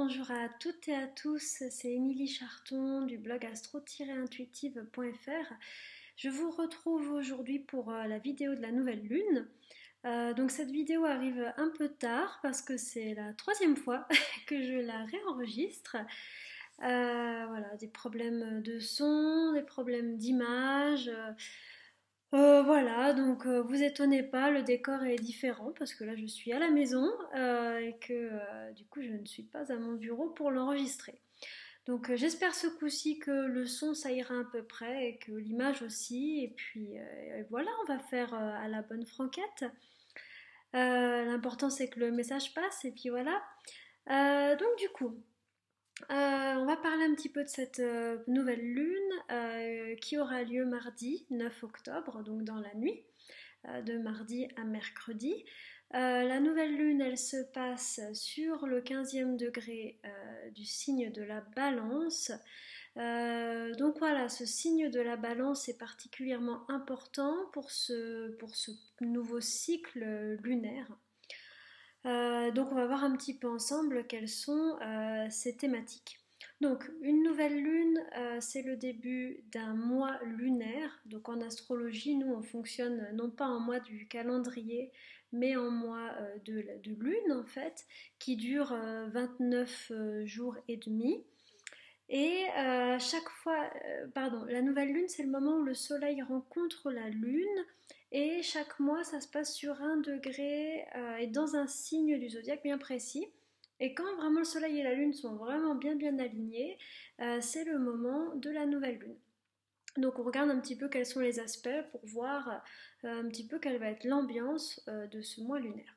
bonjour à toutes et à tous, c'est Émilie Charton du blog astro-intuitive.fr. Je vous retrouve aujourd'hui pour la vidéo de la nouvelle lune. Donc cette vidéo arrive un peu tard parce que c'est la troisième fois que je la réenregistre. Voilà, des problèmes de son, des problèmes d'image. Voilà, donc vous étonnez pas, le décor est différent parce que là je suis à la maison et que du coup je ne suis pas à mon bureau pour l'enregistrer. Donc j'espère ce coup-ci que le son ça ira à peu près et que l'image aussi. Et puis et voilà, on va faire à la bonne franquette. L'important c'est que le message passe et puis voilà. Donc du coup, on va parler un petit peu de cette nouvelle lune qui aura lieu mardi 9 octobre, donc dans la nuit, de mardi à mercredi. La nouvelle lune, elle se passe sur le 15e degré du signe de la Balance. Donc voilà, ce signe de la Balance est particulièrement important pour ce nouveau cycle lunaire. Donc on va voir un petit peu ensemble quelles sont ces thématiques. Donc une nouvelle lune, c'est le début d'un mois lunaire. Donc en astrologie, nous on fonctionne non pas en mois du calendrier, mais en mois de lune en fait, qui dure 29 jours et demi. Et chaque fois, pardon, la nouvelle lune, c'est le moment où le soleil rencontre la lune. Et chaque mois, ça se passe sur un degré et dans un signe du zodiaque bien précis. Et quand vraiment le soleil et la lune sont vraiment bien alignés, c'est le moment de la nouvelle lune. Donc on regarde un petit peu quels sont les aspects pour voir un petit peu quelle va être l'ambiance de ce mois lunaire.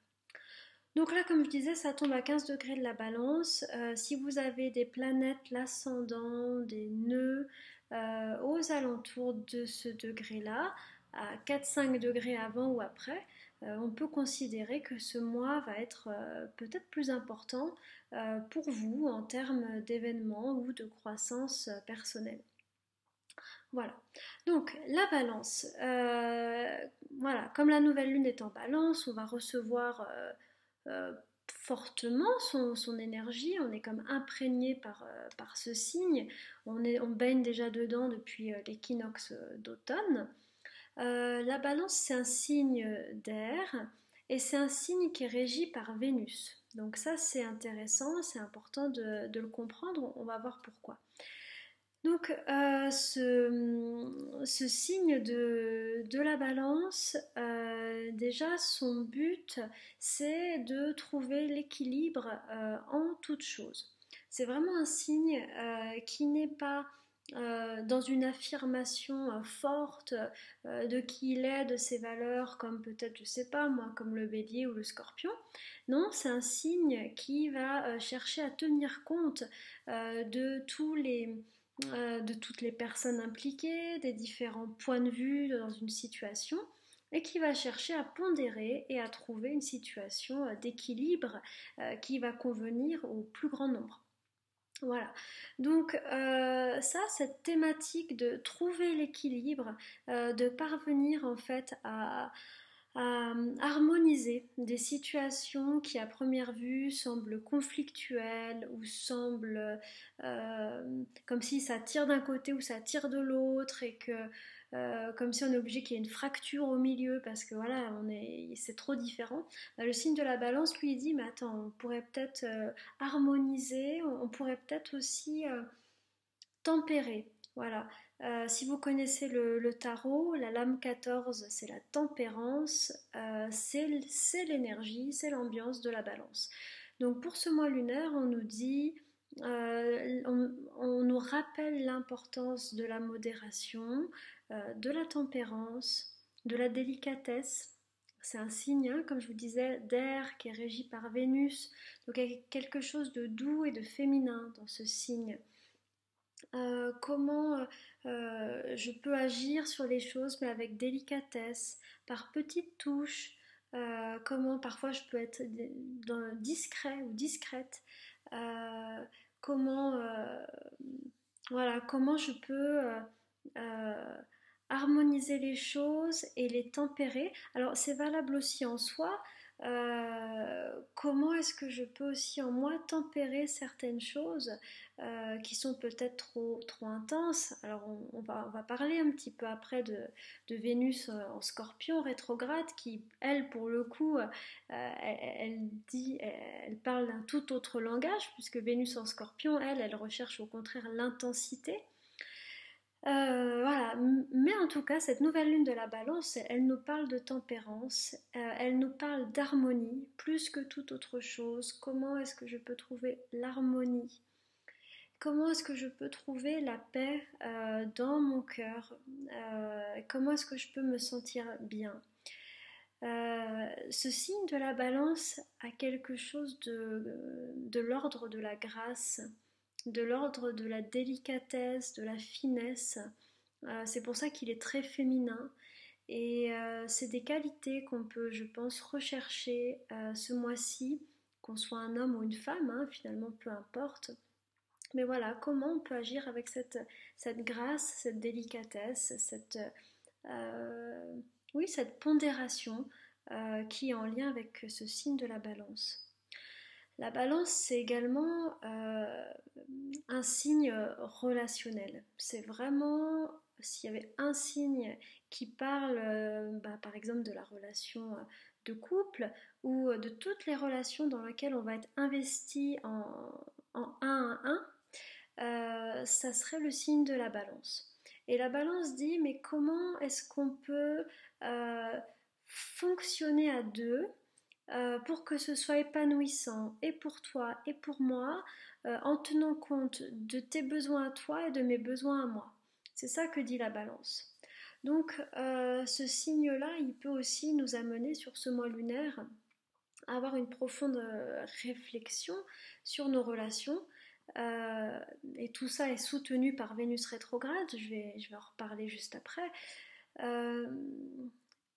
Donc là, comme je disais, ça tombe à 15 degrés de la Balance. Si vous avez des planètes, l'ascendant, des nœuds aux alentours de ce degré-là, à 4-5 degrés avant ou après, on peut considérer que ce mois va être peut-être plus important pour vous en termes d'événements ou de croissance personnelle. Voilà. Donc la balance. Voilà, comme la nouvelle lune est en balance, on va recevoir euh, fortement son énergie. On est comme imprégné par ce signe. On baigne déjà dedans depuis l'équinoxe d'automne. La balance, c'est un signe d'air et c'est un signe qui est régi par Vénus. Donc ça, c'est intéressant, c'est important de le comprendre. On va voir pourquoi. Donc ce signe de la balance, déjà son but c'est de trouver l'équilibre en toute chose. C'est vraiment un signe qui n'est pas dans une affirmation forte de qui il est, de ses valeurs, comme peut-être, je sais pas moi, comme le bélier ou le scorpion. Non, c'est un signe qui va chercher à tenir compte de toutes les personnes impliquées, des différents points de vue dans une situation, et qui va chercher à pondérer et à trouver une situation d'équilibre qui va convenir au plus grand nombre. Voilà, donc cette thématique de trouver l'équilibre, de parvenir en fait à harmoniser des situations qui à première vue semblent conflictuelles ou semblent comme si ça tire d'un côté ou ça tire de l'autre et que comme si on est obligé qu'il y ait une fracture au milieu parce que voilà, c'est trop différent. Le signe de la balance lui dit mais attends, on pourrait peut-être harmoniser, on pourrait peut-être aussi tempérer. Voilà. Si vous connaissez le tarot, la lame 14, c'est la tempérance, c'est l'énergie, c'est l'ambiance de la balance. Donc pour ce mois lunaire, on nous dit, on nous rappelle l'importance de la modération, de la tempérance, de la délicatesse. C'est un signe, hein, comme je vous disais, d'air qui est régi par Vénus. Donc il y a quelque chose de doux et de féminin dans ce signe. Comment je peux agir sur les choses mais avec délicatesse, par petites touches, comment parfois je peux être discret ou discrète, euh, comment, voilà, comment je peux euh, harmoniser les choses et les tempérer. Alors c'est valable aussi en soi. Comment est-ce que je peux aussi en moi tempérer certaines choses qui sont peut-être trop intenses. Alors on va parler un petit peu après de Vénus en Scorpion rétrograde qui, elle, pour le coup, elle parle d'un tout autre langage puisque Vénus en Scorpion, elle recherche au contraire l'intensité. Voilà, mais en tout cas, cette nouvelle lune de la balance, elle nous parle de tempérance, elle nous parle d'harmonie, plus que toute autre chose. Comment est-ce que je peux trouver l'harmonie? Comment est-ce que je peux trouver la paix dans mon cœur? Comment est-ce que je peux me sentir bien? Ce signe de la balance a quelque chose de l'ordre de la grâce, de l'ordre de la délicatesse, de la finesse. C'est pour ça qu'il est très féminin. Et c'est des qualités qu'on peut, je pense, rechercher ce mois-ci, qu'on soit un homme ou une femme, hein, finalement, peu importe. Mais voilà, comment on peut agir avec cette grâce, cette délicatesse, euh, oui, cette pondération qui est en lien avec ce signe de la balance. La balance, c'est également un signe relationnel. C'est vraiment, s'il y avait un signe qui parle, par exemple, de la relation de couple ou de toutes les relations dans lesquelles on va être investi en un à un, ça serait le signe de la balance. Et la balance dit, mais comment est-ce qu'on peut euh, fonctionner à deux pour que ce soit épanouissant et pour toi et pour moi, en tenant compte de tes besoins à toi et de mes besoins à moi. C'est ça que dit la balance. Donc ce signe-là, il peut aussi nous amener sur ce mois lunaire à avoir une profonde réflexion sur nos relations. Et tout ça est soutenu par Vénus rétrograde, je vais en reparler juste après. Euh,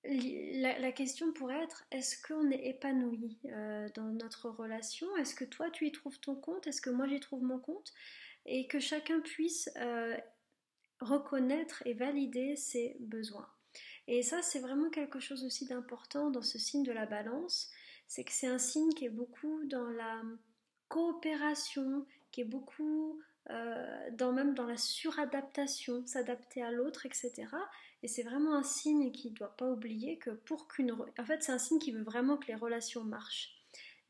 la question pourrait être, est-ce qu'on est épanoui dans notre relation? Est-ce que toi tu y trouves ton compte? Est-ce que moi j'y trouve mon compte? Et que chacun puisse reconnaître et valider ses besoins. Et ça, c'est vraiment quelque chose aussi d'important dans ce signe de la balance, c'est que c'est un signe qui est beaucoup dans la coopération, qui est beaucoup même dans la suradaptation, s'adapter à l'autre, etc. Et c'est vraiment un signe qui ne doit pas oublier que En fait, c'est un signe qui veut vraiment que les relations marchent.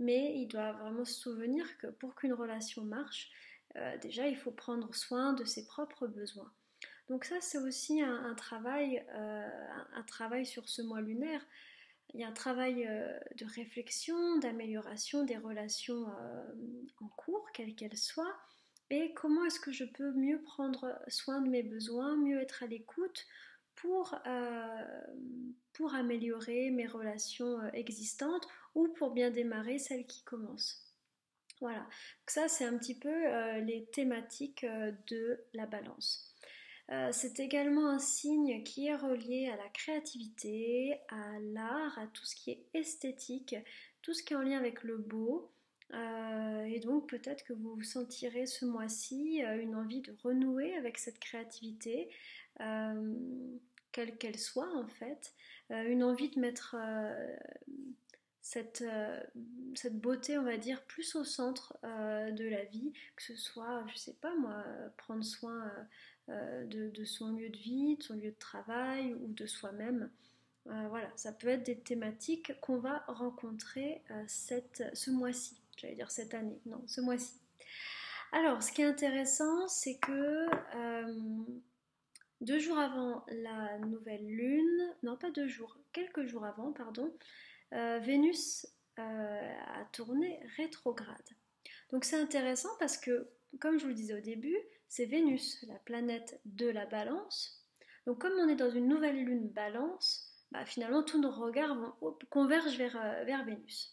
Mais il doit vraiment se souvenir que pour qu'une relation marche, déjà, il faut prendre soin de ses propres besoins. Donc ça, c'est aussi un travail sur ce mois lunaire. Il y a un travail de réflexion, d'amélioration des relations en cours, quelles qu'elles soient, et comment est-ce que je peux mieux prendre soin de mes besoins, mieux être à l'écoute pour, euh, pour améliorer mes relations existantes ou pour bien démarrer celles qui commencent. Voilà, donc ça c'est un petit peu les thématiques de la balance. C'est également un signe qui est relié à la créativité, à l'art, à tout ce qui est esthétique, tout ce qui est en lien avec le beau. Et donc peut-être que vous sentirez ce mois-ci une envie de renouer avec cette créativité, euh, quelle qu'elle soit en fait, une envie de mettre cette, euh, cette beauté, on va dire, plus au centre de la vie, que ce soit, je sais pas moi, prendre soin de son lieu de vie, de son lieu de travail ou de soi-même. Voilà, ça peut être des thématiques qu'on va rencontrer ce mois-ci, j'allais dire cette année, non, ce mois-ci. Alors, ce qui est intéressant, c'est que 2 jours avant la nouvelle lune, non pas 2 jours, quelques jours avant, pardon, Vénus a tourné rétrograde. Donc c'est intéressant parce que, comme je vous le disais au début, c'est Vénus, la planète de la balance. Donc comme on est dans une nouvelle lune balance, bah, finalement tous nos regards convergent vers Vénus.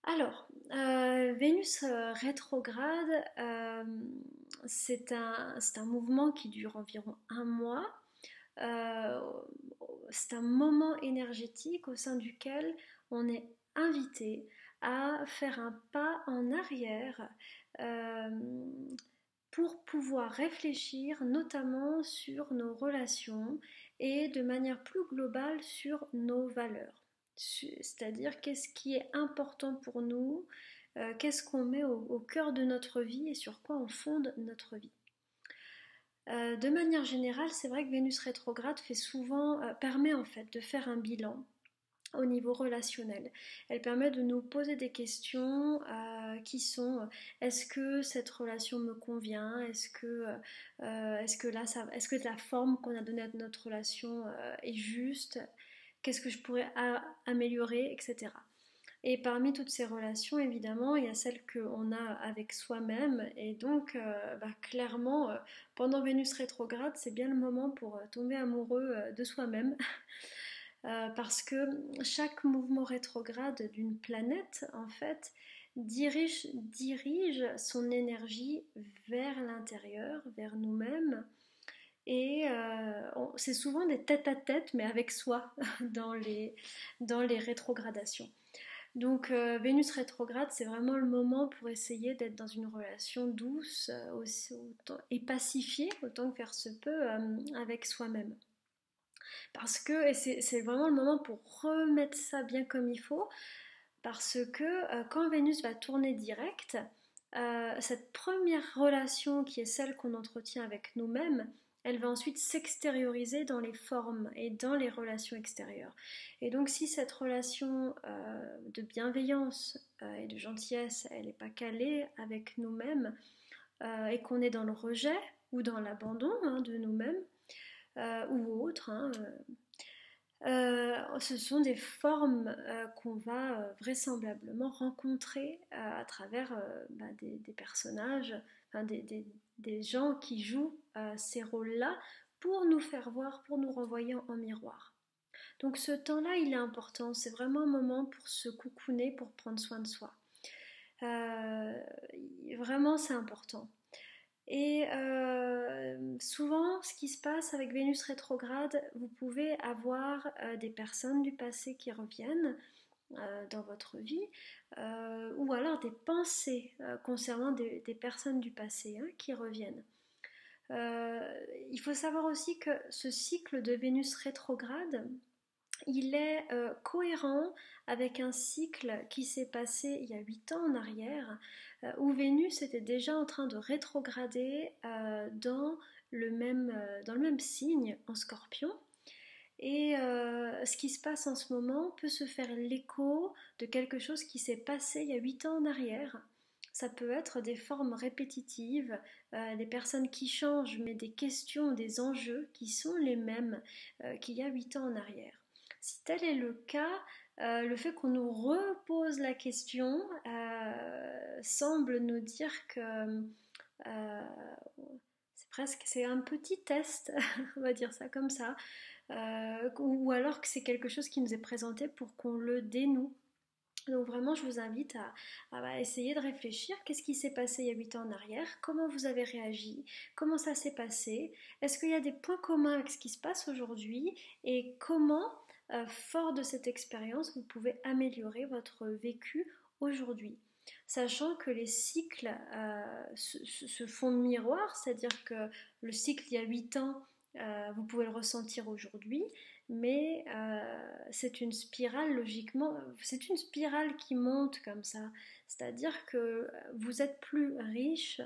Alors, Vénus rétrograde, c'est un mouvement qui dure environ un mois. Euh, c'est un moment énergétique au sein duquel on est invité à faire un pas en arrière euh, pour pouvoir réfléchir notamment sur nos relations et de manière plus globale sur nos valeurs. c'est-à-dire qu'est-ce qui est important pour nous, qu'est-ce qu'on met au cœur de notre vie et sur quoi on fonde notre vie. De manière générale, c'est vrai que Vénus rétrograde permet en fait de faire un bilan au niveau relationnel. Elle permet de nous poser des questions qui sont est-ce que cette relation me convient, est-ce que la forme qu'on a donnée à notre relation est juste, qu'est-ce que je pourrais améliorer, etc. Et parmi toutes ces relations, évidemment, il y a celles qu'on a avec soi-même. Et donc, clairement, pendant Vénus rétrograde, c'est bien le moment pour tomber amoureux de soi-même. Parce que chaque mouvement rétrograde d'une planète, en fait, dirige son énergie vers l'intérieur, vers nous-mêmes. Et c'est souvent des tête-à-tête, mais avec soi, dans les rétrogradations. Donc Vénus rétrograde, c'est vraiment le moment pour essayer d'être dans une relation douce et pacifiée, autant que faire se peut, avec soi-même. Parce que et c'est vraiment le moment pour remettre ça bien comme il faut, parce que quand Vénus va tourner direct, cette première relation qui est celle qu'on entretient avec nous-mêmes, elle va ensuite s'extérioriser dans les formes et dans les relations extérieures. Et donc si cette relation de bienveillance et de gentillesse, elle n'est pas calée avec nous-mêmes, et qu'on est dans le rejet ou dans l'abandon de nous-mêmes, ou autre, ce sont des formes qu'on va vraisemblablement rencontrer à travers des personnages, enfin, des gens qui jouent ces rôles-là pour nous faire voir, pour nous renvoyer en miroir. Donc ce temps-là, il est important, c'est vraiment un moment pour se coucouner, pour prendre soin de soi. Vraiment, c'est important. Et souvent, ce qui se passe avec Vénus rétrograde, vous pouvez avoir des personnes du passé qui reviennent dans votre vie, ou alors des pensées concernant des personnes du passé qui reviennent. Il faut savoir aussi que ce cycle de Vénus rétrograde, il est cohérent avec un cycle qui s'est passé il y a 8 ans en arrière, où Vénus était déjà en train de rétrograder dans le même signe, en Scorpion. Et ce qui se passe en ce moment peut se faire l'écho de quelque chose qui s'est passé il y a 8 ans en arrière. Ça peut être des formes répétitives, des personnes qui changent, mais des questions, des enjeux qui sont les mêmes qu'il y a 8 ans en arrière. Si tel est le cas, le fait qu'on nous repose la question semble nous dire que c'est un petit test, on va dire ça comme ça, ou alors que c'est quelque chose qui nous est présenté pour qu'on le dénoue. Donc vraiment, je vous invite à essayer de réfléchir. Qu'est-ce qui s'est passé il y a 8 ans en arrière? Comment vous avez réagi? Comment ça s'est passé? Est-ce qu'il y a des points communs avec ce qui se passe aujourd'hui? Et comment, fort de cette expérience, vous pouvez améliorer votre vécu aujourd'hui? Sachant que les cycles se font miroir, c'est-à-dire que le cycle il y a 8 ans, vous pouvez le ressentir aujourd'hui, mais c'est une spirale logiquement, c'est une spirale qui monte comme ça, c'est-à-dire que vous êtes plus riche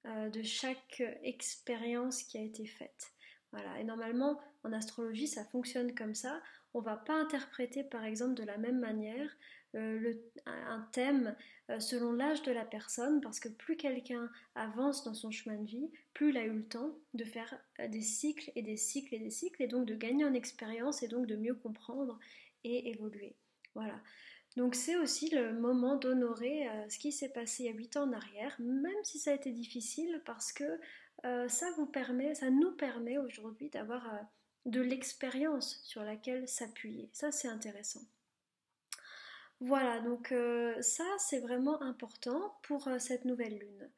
de chaque expérience qui a été faite. Voilà. Et normalement, en astrologie, ça fonctionne comme ça. On ne va pas interpréter, par exemple, de la même manière un thème selon l'âge de la personne, parce que plus quelqu'un avance dans son chemin de vie, plus il a eu le temps de faire des cycles et des cycles et des cycles, et donc de gagner en expérience et donc de mieux comprendre et évoluer. Voilà. Donc c'est aussi le moment d'honorer ce qui s'est passé il y a 8 ans en arrière, même si ça a été difficile, parce que ça nous permet aujourd'hui d'avoir de l'expérience sur laquelle s'appuyer. Ça c'est intéressant. Voilà, donc ça c'est vraiment important pour cette nouvelle lune.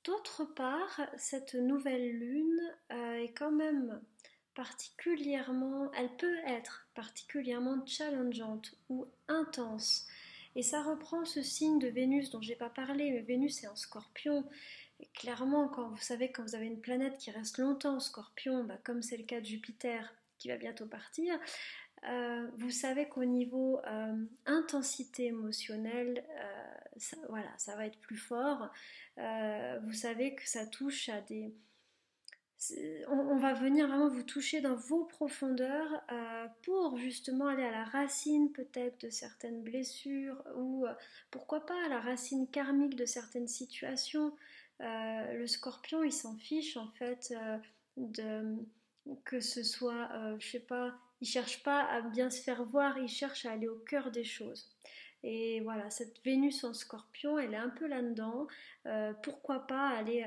D'autre part, cette nouvelle lune est quand même elle peut être particulièrement challengeante ou intense. Et ça reprend ce signe de Vénus dont j'ai pas parlé, mais Vénus est en Scorpion. Et clairement, quand vous avez une planète qui reste longtemps en Scorpion, comme c'est le cas de Jupiter qui va bientôt partir, Vous savez qu'au niveau intensité émotionnelle, voilà, ça va être plus fort. Vous savez que ça touche à des... On va venir vraiment vous toucher dans vos profondeurs pour justement aller à la racine peut-être de certaines blessures ou pourquoi pas à la racine karmique de certaines situations. Le scorpion, il s'en fiche en fait de que ce soit, je sais pas, il cherche pas à bien se faire voir, il cherche à aller au cœur des choses. Et voilà, cette Vénus en Scorpion, elle est un peu là-dedans. Pourquoi pas aller,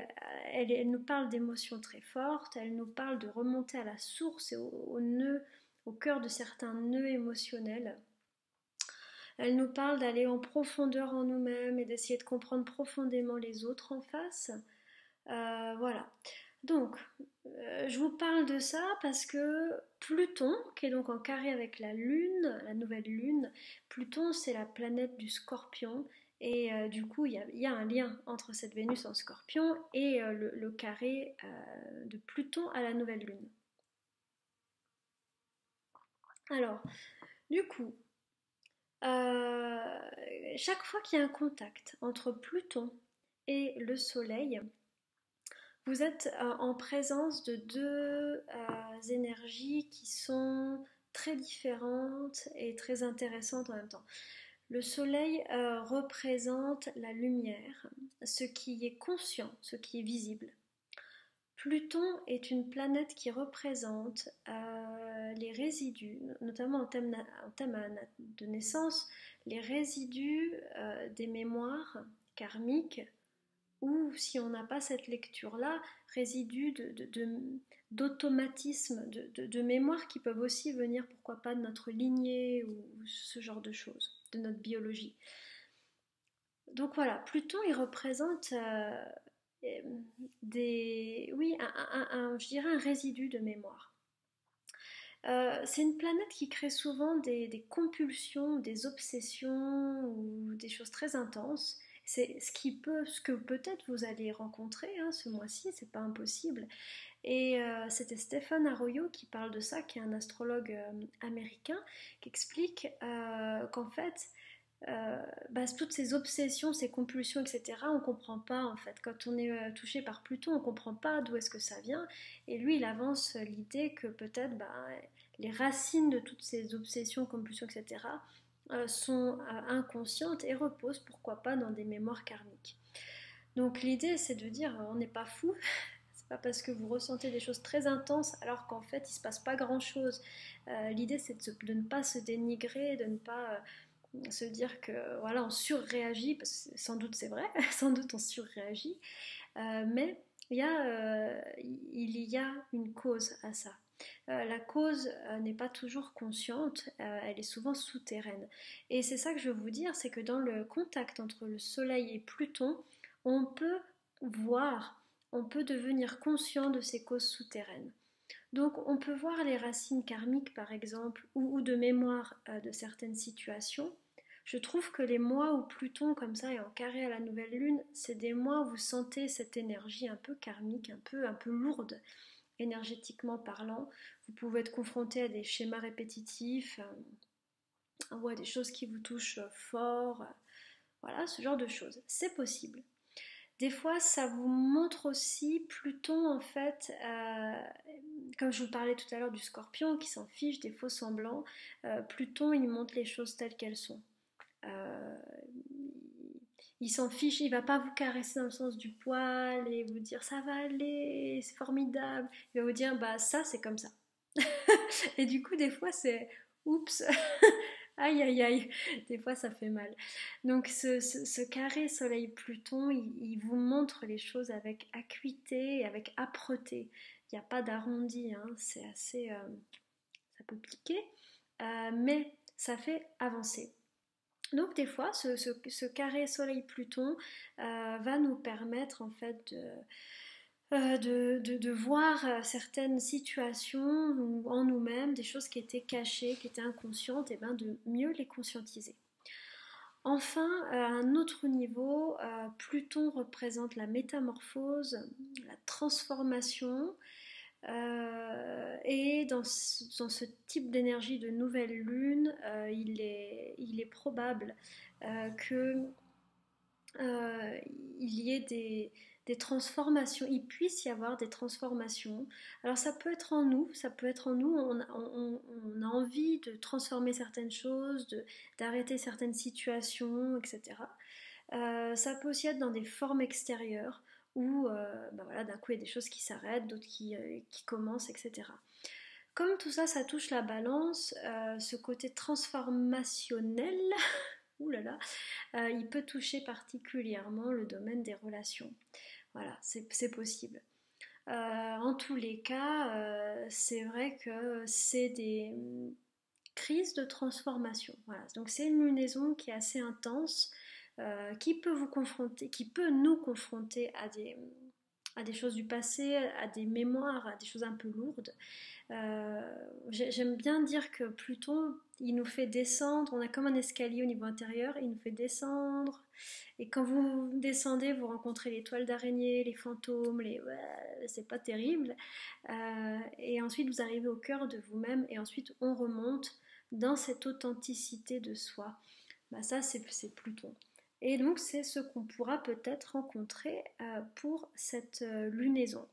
elle nous parle d'émotions très fortes, elle nous parle de remonter à la source et au nœud, au cœur de certains nœuds émotionnels. Elle nous parle d'aller en profondeur en nous-mêmes et d'essayer de comprendre profondément les autres en face. Voilà. Donc, je vous parle de ça parce que Pluton, qui est donc en carré avec la Lune, la nouvelle Lune, Pluton c'est la planète du Scorpion et du coup il y a un lien entre cette Vénus en Scorpion et le carré de Pluton à la nouvelle Lune. Alors, du coup, chaque fois qu'il y a un contact entre Pluton et le Soleil, vous êtes en présence de deux énergies qui sont très différentes et très intéressantes en même temps. Le soleil représente la lumière, ce qui est conscient, ce qui est visible. Pluton est une planète qui représente les résidus, notamment en thème de naissance, les résidus des mémoires karmiques ou si on n'a pas cette lecture-là, résidus d'automatisme, de mémoire qui peuvent aussi venir, pourquoi pas, de notre lignée ou ce genre de choses, de notre biologie. Donc voilà, Pluton, il représente oui, je dirais un résidu de mémoire. C'est une planète qui crée souvent des compulsions, des obsessions ou des choses très intenses. C'est ce que peut-être vous allez rencontrer hein, ce mois-ci, c'est pas impossible. Et c'était Stephen Arroyo qui parle de ça, qui est un astrologue américain, qui explique qu'en fait, toutes ces obsessions, ces compulsions, etc., on ne comprend pas en fait. Quand on est touché par Pluton, on ne comprend pas d'où est-ce que ça vient. Et lui, il avance l'idée que peut-être les racines de toutes ces obsessions, compulsions, etc., sont inconscientes et reposent, pourquoi pas, dans des mémoires karmiques. Donc l'idée, c'est de dire, on n'est pas fou. C'est pas parce que vous ressentez des choses très intenses alors qu'en fait, il se passe pas grand-chose. L'idée, c'est de ne pas se dénigrer, de ne pas se dire que voilà on surréagit parce que sans doute c'est vrai sans doute on surréagit mais il y a une cause à ça. La cause n'est pas toujours consciente, elle est souvent souterraine. Et c'est ça que je veux vous dire, c'est que dans le contact entre le Soleil et Pluton, on peut voir, on peut devenir conscient de ces causes souterraines. Donc on peut voir les racines karmiques par exemple ou de mémoire de certaines situations. Je trouve que les mois où Pluton comme ça est en carré à la nouvelle lune, c'est des mois où vous sentez cette énergie un peu karmique, un peu lourde énergétiquement parlant. Vous pouvez être confronté à des schémas répétitifs ou à des choses qui vous touchent fort. Voilà, ce genre de choses. C'est possible. Des fois, ça vous montre aussi Pluton, en fait, comme je vous parlais tout à l'heure du Scorpion qui s'en fiche des faux semblants, Pluton, il montre les choses telles qu'elles sont. Euh, il s'en fiche, il va pas vous caresser dans le sens du poil et vous dire ça va aller, c'est formidable. Il va vous dire bah ça c'est comme ça. Et du coup, des fois, c'est oups, aïe aïe aïe, des fois ça fait mal. Donc, ce carré Soleil-Pluton, il vous montre les choses avec acuité et avec âpreté. Il n'y a pas d'arrondi, hein, c'est assez. Ça peut piquer, mais ça fait avancer. Donc des fois, ce carré Soleil-Pluton va nous permettre en fait de voir certaines situations en nous-mêmes, des choses qui étaient cachées, qui étaient inconscientes, et bien de mieux les conscientiser. Enfin, à un autre niveau, Pluton représente la métamorphose, la transformation, Et dans ce type d'énergie de nouvelle lune, il est probable que il y ait des transformations, il puisse y avoir des transformations. Alors ça peut être en nous, on a envie de transformer certaines choses, d'arrêter certaines situations, etc. Ça peut aussi être dans des formes extérieures où bah voilà, d'un coup il y a des choses qui s'arrêtent, d'autres qui commencent, etc. Comme tout ça, ça touche la balance, ce côté transformationnel, ouh là là, il peut toucher particulièrement le domaine des relations. Voilà, c'est possible. En tous les cas, c'est vrai que c'est des crises de transformation. Voilà. Donc c'est une lunaison qui est assez intense, qui peut vous confronter, qui peut nous confronter à des choses du passé, à des mémoires, à des choses un peu lourdes. J'aime bien dire que Pluton, il nous fait descendre, on a comme un escalier au niveau intérieur, il nous fait descendre, et quand vous descendez, vous rencontrez les toiles d'araignée, les fantômes, ouais, c'est pas terrible, et ensuite vous arrivez au cœur de vous-même, et ensuite on remonte dans cette authenticité de soi. Bah ça, c'est Pluton. Et donc c'est ce qu'on pourra peut-être rencontrer pour cette lunaison.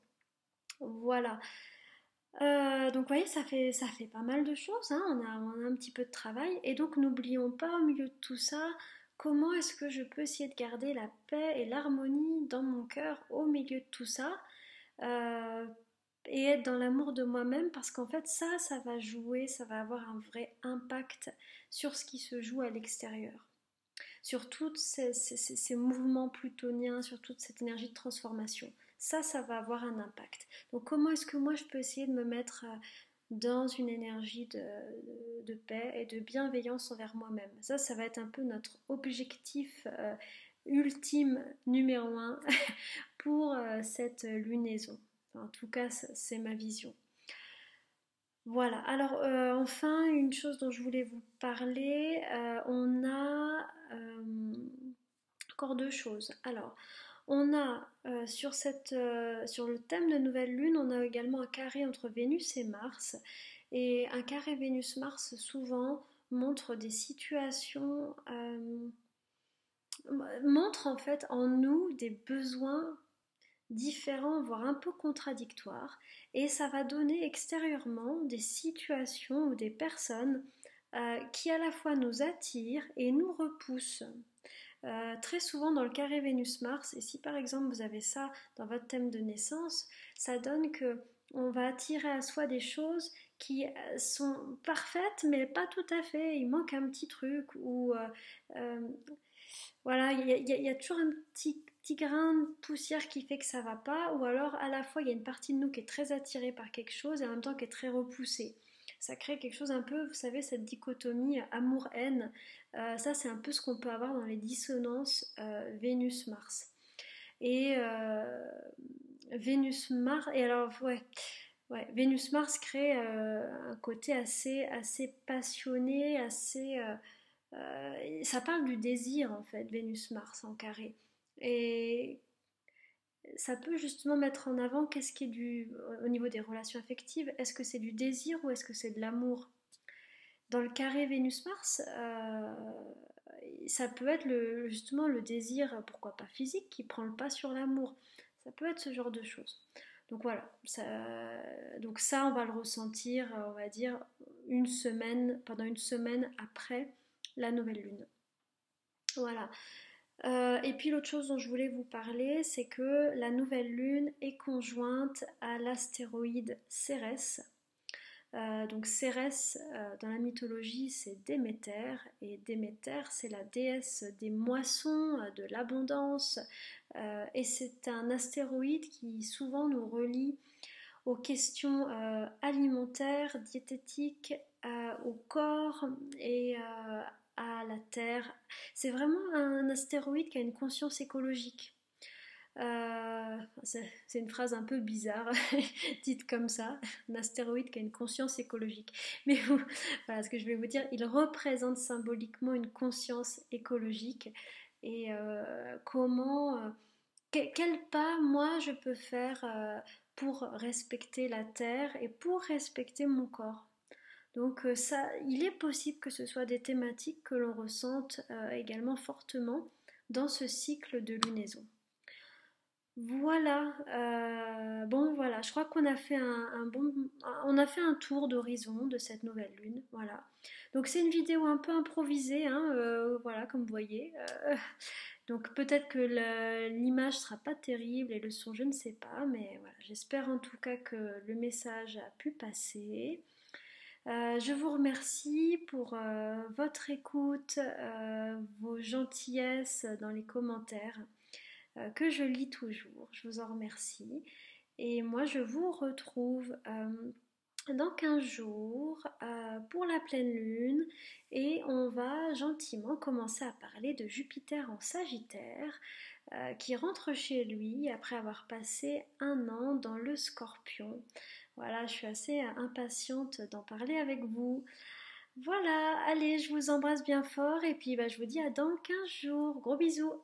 Voilà. Donc vous voyez, ça fait pas mal de choses, hein. On a un petit peu de travail. Et donc n'oublions pas au milieu de tout ça, comment est-ce que je peux essayer de garder la paix et l'harmonie dans mon cœur au milieu de tout ça, euh, et être dans l'amour de moi-même, parce qu'en fait ça va jouer, ça va avoir un vrai impact sur ce qui se joue à l'extérieur, sur tous ces mouvements plutoniens, sur toute cette énergie de transformation. Ça va avoir un impact. Donc comment est-ce que moi je peux essayer de me mettre dans une énergie de paix et de bienveillance envers moi-même? Ça va être un peu notre objectif ultime numéro un pour cette lunaison. Enfin, en tout cas, c'est ma vision. Voilà, alors enfin, une chose dont je voulais vous parler, on a encore deux choses. Alors, on a sur le thème de nouvelle lune, on a également un carré entre Vénus et Mars. Et un carré Vénus-Mars souvent montre des situations, montre en fait en nous des besoins différents, voire un peu contradictoires, et ça va donner extérieurement des situations ou des personnes qui à la fois nous attirent et nous repoussent. Très souvent dans le carré Vénus-Mars, et si par exemple vous avez ça dans votre thème de naissance, ça donne que on va attirer à soi des choses qui sont parfaites mais pas tout à fait, il manque un petit truc, ou euh, voilà, il y a toujours un petit grain de poussière qui fait que ça va pas, ou alors à la fois il y a une partie de nous qui est très attirée par quelque chose et en même temps qui est très repoussée. Ça crée quelque chose un peu, vous savez, cette dichotomie amour-haine. Ça, c'est un peu ce qu'on peut avoir dans les dissonances Vénus-Mars. Et Vénus-Mars, et alors, ouais, Vénus-Mars crée un côté assez passionné, ça parle du désir en fait, Vénus-Mars en carré. Et ça peut justement mettre en avant qu'est-ce qui est au niveau des relations affectives, est-ce que c'est du désir ou est-ce que c'est de l'amour? Dans le carré Vénus-Mars, ça peut être justement le désir, pourquoi pas physique, qui prend le pas sur l'amour. Ça peut être ce genre de choses. Donc voilà, donc ça on va le ressentir, on va dire, pendant une semaine après la nouvelle lune. Voilà. Et puis l'autre chose dont je voulais vous parler, c'est que la nouvelle lune est conjointe à l'astéroïde Cérès. Donc Cérès, dans la mythologie, c'est Déméter, et Déméter, c'est la déesse des moissons, de l'abondance, et c'est un astéroïde qui souvent nous relie aux questions alimentaires, diététiques, au corps et à la Terre. C'est vraiment un astéroïde qui a une conscience écologique. C'est une phrase un peu bizarre, dite comme ça, un astéroïde qui a une conscience écologique. Mais voilà ce que je vais vous dire, il représente symboliquement une conscience écologique, et quel pas moi je peux faire pour respecter la terre et pour respecter mon corps. Donc ça, il est possible que ce soit des thématiques que l'on ressente également fortement dans ce cycle de lunaison. Voilà, bon voilà, je crois qu'on a fait on a fait un tour d'horizon de cette nouvelle lune, voilà. Donc c'est une vidéo un peu improvisée, hein, voilà, comme vous voyez. Donc peut-être que l'image sera pas terrible et le son, je ne sais pas, mais voilà, j'espère en tout cas que le message a pu passer. Je vous remercie pour votre écoute, vos gentillesses dans les commentaires que je lis toujours. Je vous en remercie. Et moi, je vous retrouve dans 15 jours pour la pleine lune et on va gentiment commencer à parler de Jupiter en Sagittaire qui rentre chez lui après avoir passé un an dans le Scorpion. Voilà, je suis assez impatiente d'en parler avec vous. Voilà, allez, je vous embrasse bien fort et puis bah, je vous dis à dans 15 jours. Gros bisous!